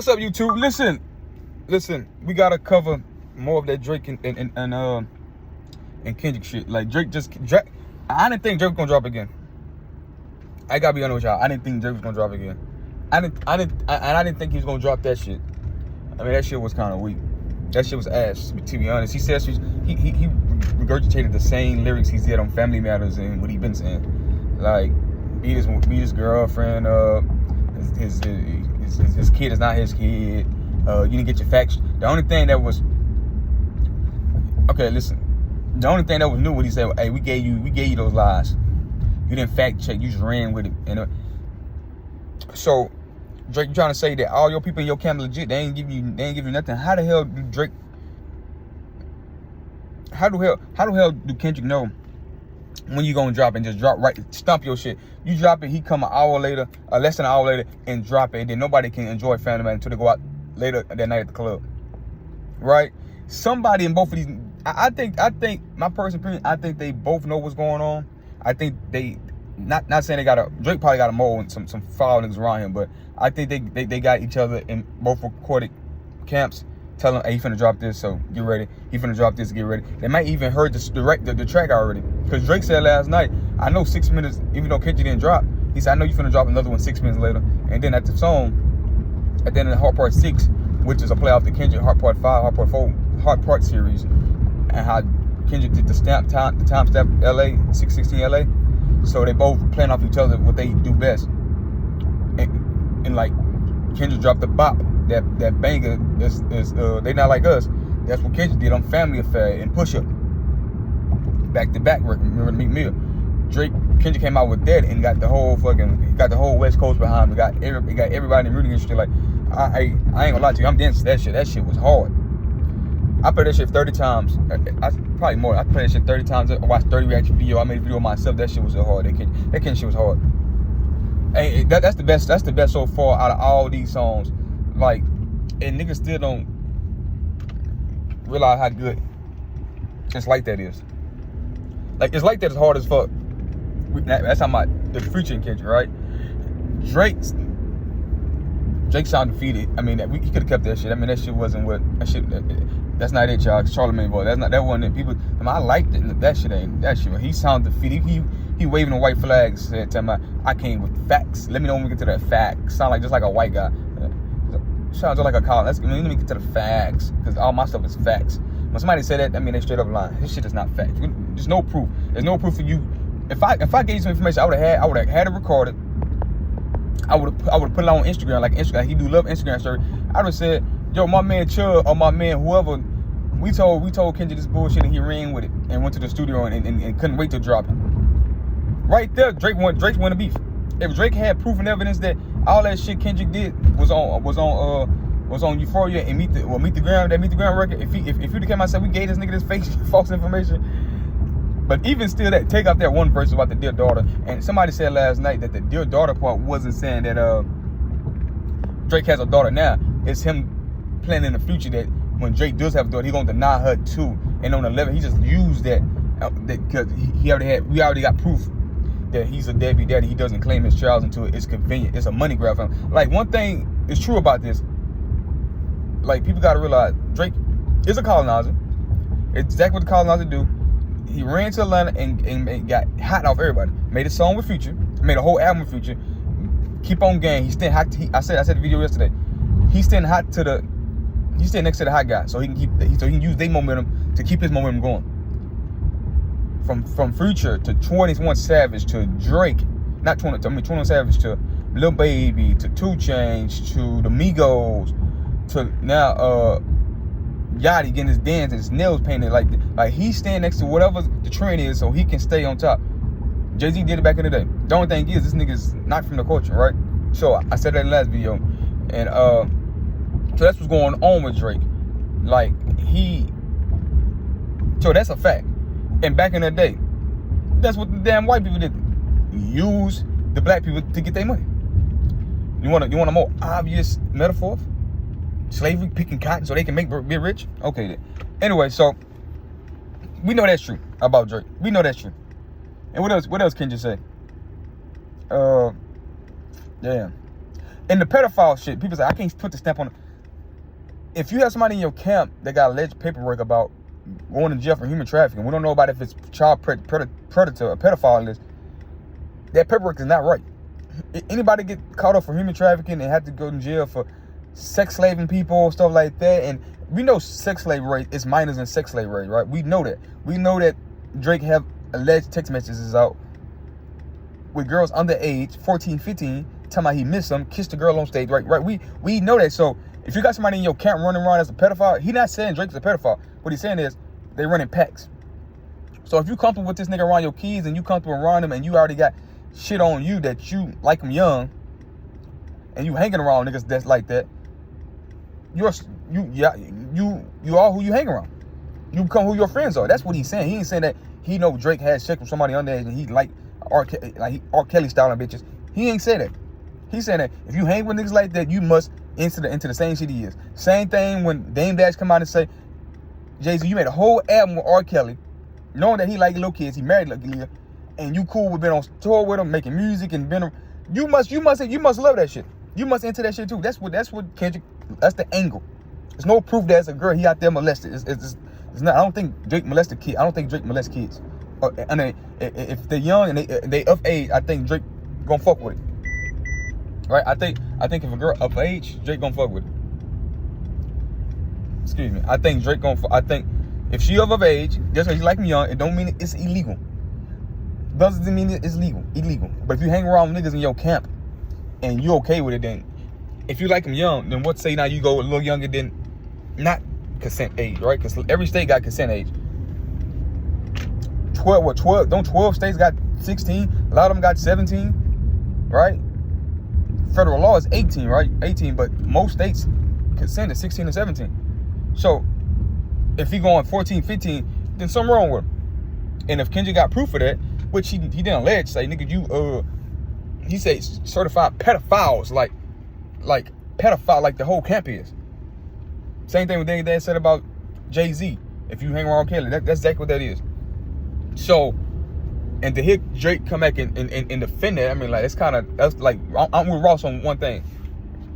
What's up, YouTube? Listen. We gotta cover more of that Drake and Kendrick shit. Like Drake. I didn't think Drake was gonna drop again. I gotta be honest with y'all. I didn't think Drake was gonna drop again. I didn't think he was gonna drop that shit. I mean, that shit was kind of weak. That shit was ass, to be honest. He says he regurgitated the same lyrics he said on Family Matters and what he been saying. Like, beat his girlfriend up. His kid is not his kid. You didn't get your facts. The only thing that was The only thing that was new when he said, "Hey, we gave you those lies. You didn't fact check. You just ran with it." And so Drake, you trying to say that all your people in your camp legit? They ain't give you nothing. How the hell do Drake? How the hell do Kendrick know when you gonna drop and just drop right, stump your shit? You drop it, he come an hour later, less than an hour later, and drop it. And then nobody can enjoy Family Man until they go out later that night at the club, right? Somebody in both of these, I think my personal opinion, I think they both know what's going on. I think they not saying Drake probably got a mole and some foul niggas around him, but I think they got each other in both recorded camps. Tell him, hey, he finna drop this, so get ready. He finna drop this, get ready. They might even heard the track already. Because Drake said last night, I know 6 minutes, even though Kendrick didn't drop, he said, I know you finna drop another one 6 minutes later. And then at the song, at the end of Hard Part 6, which is a play off the Kendrick Hard Part 5, Hard Part 4, Hard Part series, and how Kendrick did the time stamp LA, 616 LA. So they both playing off each other what they do best. And like, Kendrick dropped the bop. That banger is They Not Like Us. That's what Kendrick did on Family Affair and Push Up. Back to back record. Remember Meek Mill. Kendrick came out with that and got the whole West Coast behind him. Got everybody in the music industry. Like, I ain't gonna lie to you, I'm dancing to that shit. That shit was hard. I played that shit 30 times. Probably more. I played that shit 30 times. I watched 30 reaction video. I made a video myself. That shit was hard. That Kendrick shit was hard. Hey, that's the best. That's the best so far out of all these songs. Like, and niggas still don't realize how good It's Like That is. Like, It's Like That is hard as fuck. That's how the Future and Kendrick, right? Drake sound defeated. I mean, he could have kept that shit. I mean, that shit wasn't what that shit. That's not it, y'all. Charlamagne voice. That wasn't it. People, I mean, I liked it. That shit ain't that shit. He sound defeated. He waving the white flags. Said, "Tell me, I came with facts. Let me know when we get to that facts." Sound like just like a white guy. Sounds just like a college. Let me get to the facts, because all my stuff is facts. When somebody say that, I mean they straight up lying. This shit is not facts. There's no proof. There's no proof for you. If I gave you some information, I would have had it recorded. I would have put it on Instagram, like Instagram. He do love Instagram story. I would have said, "Yo, my man Chubb or my man whoever, we told Kendrick this bullshit and he ran with it and went to the studio and couldn't wait to drop it." Right there, Drake won the beef. If Drake had proof and evidence that all that shit Kendrick did was on Euphoria and Meet the Ground record, if you'd came out and said we gave this nigga this fake false information. But even still, that take out that one verse about the dear daughter, and somebody said last night that the dear daughter part wasn't saying that Drake has a daughter now. It's him planning in the future that when Drake does have a daughter, he gonna deny her too. And on the 11, he just used that because we already got proof that he's a deadbeat daddy. He doesn't claim his child until it's convenient. It's a money grab for him. Like, one thing is true about this. Like, people gotta realize Drake is a colonizer. It's exactly what the colonizer do. He ran to Atlanta and got hot off everybody. Made a song with Future. Made a whole album with Future. Keep on gang. He's staying hot. I said the video yesterday. He's staying hot he's staying next to the hot guy, so he can use their momentum to keep his momentum going. From Future to 21 Savage to Drake, 21 Savage to Lil Baby to 2 Chainz to the Migos to now Yachty getting his dance and his nails painted. Like he's staying next to whatever the trend is so he can stay on top. Jay-Z did it back in the day. The only thing is, this nigga's not from the culture, right? So I said that in the last video, and so that's what's going on with Drake. Like, so that's a fact. And back in the day, that's what the damn white people did. Use the black people to get their money. You want a more obvious metaphor? Slavery, picking cotton so they can be rich? Okay then. Anyway, so we know that's true about Drake. We know that's true. And what else can you say? Damn. And the pedophile shit, people say, I can't put the stamp on it. If you have somebody in your camp that got alleged paperwork about going to jail for human trafficking, we don't know about if it's child predator or pedophile list, that paperwork is not right. Anybody get caught up for human trafficking and have to go to jail for sex slaving people, stuff like that, and we know sex slave rate is minors in sex slave rate, right? We know that. We know that Drake have alleged text messages out with girls underage, 14, 15, talking about he missed them, kissed a girl on stage, right? We know that. So if you got somebody in your camp running around as a pedophile, he not saying Drake's a pedophile. What he's saying is they running packs. So if you comfortable with this nigga around your kids and you comfortable around him and you already got shit on you that you like him young and you hanging around niggas that's like that, you are who you hang around. You become who your friends are. That's what he's saying. He ain't saying that he know Drake had sex with somebody underage and he like R. Kelly styling bitches. He ain't say that. He's saying that if you hang with niggas like that, you must enter the same shit he is. Same thing when Dame Dash come out and say, Jay-Z, you made a whole album with R. Kelly, knowing that he like little kids, he married little kids, and you cool with being on tour with him, making music and being. You must love that shit. You must enter that shit too. That's what Kendrick. That's the angle. There's no proof that as a girl he out there molested. It's not. I don't think Drake molested kids. I don't think Drake molests kids. And if they're young and they of age, I think Drake gonna fuck with it. Right? I think if a girl of age, Drake gonna fuck with it. Excuse me. I think Drake gonna. I think if she of age, just because you like me young, it don't mean it's illegal. Doesn't mean it's illegal. But if you hang around niggas in your camp and you okay with it, then if you like them young, then what say now you go a little younger than not consent age, right? Because every state got consent age. 12 states got 16. A lot of them got 17, right? Federal law is 18, right? 18, but most states consent is 16 and 17. So if he going 14, 15, then something wrong with him. And if Kendrick got proof of that, which he didn't allege, say, nigga, you he said certified pedophiles, like pedophile, like the whole camp is. Same thing with they said about Jay-Z. If you hang around Kelly, that's exactly what that is. So, and to hear Drake come back and defend that, I mean, like, that's like, I'm with Ross on one thing,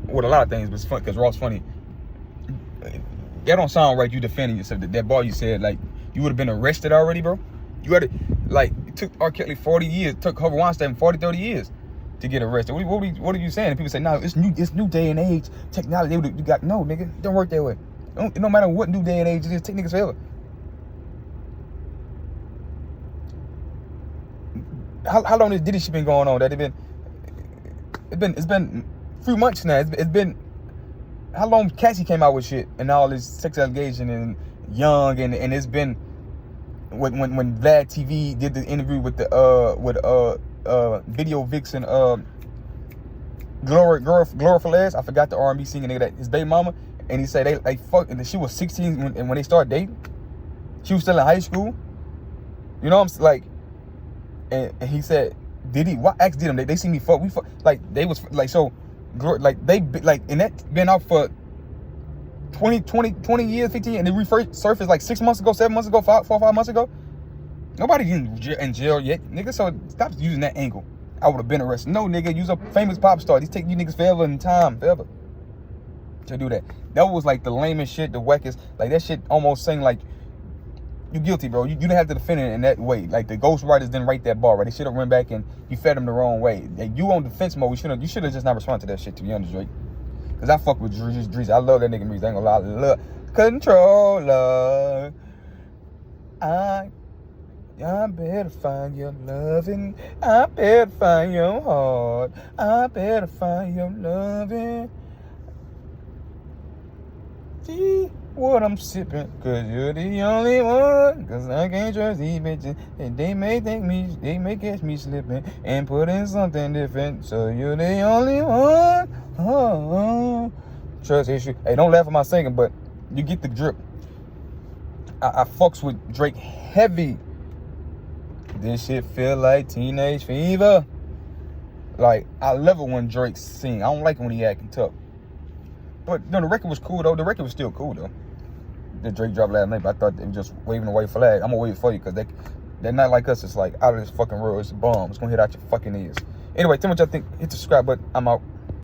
with a lot of things, but it's fun because Ross funny. That don't sound right. You defending yourself. That bar you said, like, you would have been arrested already, bro. You had to, like, it took R. Kelly 40 years, took Harvey Weinstein 40, 30 years to get arrested. What are you saying? And people say, no, it's new day and age, technology. You got, no, nigga, it don't work that way. No matter what new day and age it is, take niggas forever. How long has Diddy shit been going on? It's been a few months now. It's been how long Cassie came out with shit and all this sex allegation and young and it's been when Vlad TV did the interview with the video vixen Gloria Velez. I forgot the R&B singing nigga, that his baby mama, and he said they fucked and she was 16 when they started dating. She was still in high school. You know what I'm saying? Like, and he said, Diddy, what ex did him? They see me fuck. We fuck. Like, they was like, so, like, they, like, and that been out for 20 years, 15 years, and it resurfaced like 6 months ago, 7 months ago, 4 or 5 months ago. Nobody in jail yet, nigga, so stop using that angle. I would have been arrested. No, nigga, use a famous pop star. These take you niggas forever in time, forever to do that. That was like the lamest shit, the wackest. Like, that shit almost saying like, you guilty, bro. You didn't have to defend it in that way. Like, the ghostwriters didn't write that bar, right? They should have run back and you fed them the wrong way. Like, you on defense mode. You should have just not responded to that shit, to be honest, Drake. Because I fuck with Drees. I love that nigga music. I ain't gonna lie. I love Controller. I better find your loving. I better find your heart. I better find your loving. See what I'm sipping, cause you're the only one. Cause I can't trust these bitches, and they may catch me slipping and put in something different. So you're the only one. Oh, trust issue. Hey, don't laugh at my singing, but you get the drip. I fucks with Drake heavy. This shit feel like teenage fever. Like, I love it when Drake sing. I don't like it when he acting tough. But no, the record was cool though. The record was still cool though. The Drake dropped last night, but I thought they were just waving a white flag. I'm gonna wait for you because they're not like us. It's like out of this fucking world. It's a bomb. It's gonna hit out your fucking ears. Anyway, tell me what y'all think. Hit the subscribe button. I'm out.